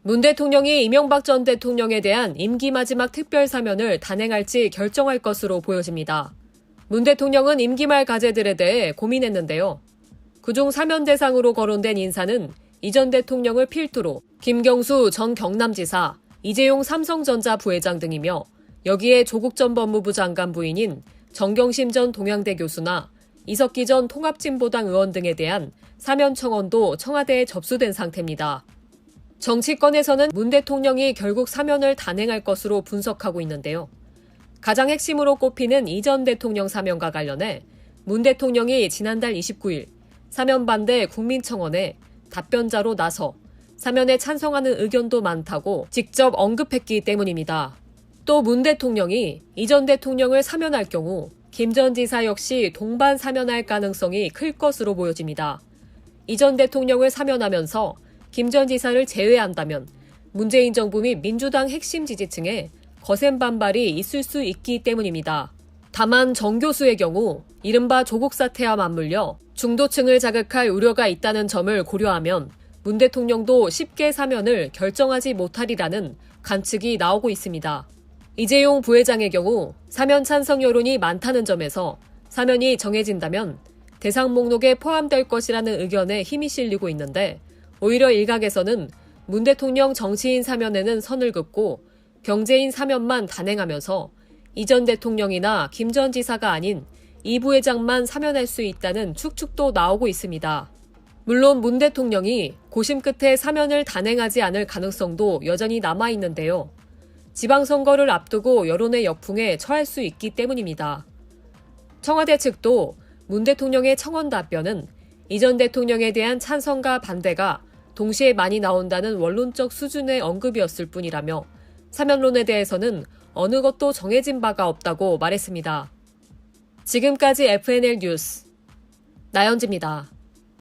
문 대통령이 이명박 전 대통령에 대한 임기 마지막 특별 사면을 단행할지 결정할 것으로 보여집니다. 문 대통령은 임기 말 과제들에 대해 고민했는데요. 그중 사면 대상으로 거론된 인사는 이 전 대통령을 필두로 김경수 전 경남지사, 이재용 삼성전자 부회장 등이며 여기에 조국 전 법무부 장관 부인인 정경심 전 동양대 교수나 이석기 전 통합진보당 의원 등에 대한 사면 청원도 청와대에 접수된 상태입니다. 정치권에서는 문 대통령이 결국 사면을 단행할 것으로 분석하고 있는데요. 가장 핵심으로 꼽히는 이 전 대통령 사면과 관련해 문 대통령이 지난달 29일 사면 반대 국민청원에 답변자로 나서 사면에 찬성하는 의견도 많다고 직접 언급했기 때문입니다. 또 문 대통령이 이 전 대통령을 사면할 경우 김 전 지사 역시 동반 사면할 가능성이 클 것으로 보여집니다. 이 전 대통령을 사면하면서 김 전 지사를 제외한다면 문재인 정부 및 민주당 핵심 지지층에 거센 반발이 있을 수 있기 때문입니다. 다만 정 교수의 경우 이른바 조국 사태와 맞물려 중도층을 자극할 우려가 있다는 점을 고려하면 문 대통령도 쉽게 사면을 결정하지 못하리라는 관측이 나오고 있습니다. 이재용 부회장의 경우 사면 찬성 여론이 많다는 점에서 사면이 정해진다면 대상 목록에 포함될 것이라는 의견에 힘이 실리고 있는데 오히려 일각에서는 문 대통령 정치인 사면에는 선을 긋고 경제인 사면만 단행하면서 이 전 대통령이나 김 전 지사가 아닌 이 부회장만 사면할 수 있다는 축축도 나오고 있습니다. 물론 문 대통령이 고심 끝에 사면을 단행하지 않을 가능성도 여전히 남아있는데요. 지방선거를 앞두고 여론의 역풍에 처할 수 있기 때문입니다. 청와대 측도 문 대통령의 청원 답변은 이 전 대통령에 대한 찬성과 반대가 동시에 많이 나온다는 원론적 수준의 언급이었을 뿐이라며 사면론에 대해서는 어느 것도 정해진 바가 없다고 말했습니다. 지금까지 FNL 뉴스 나연지입니다.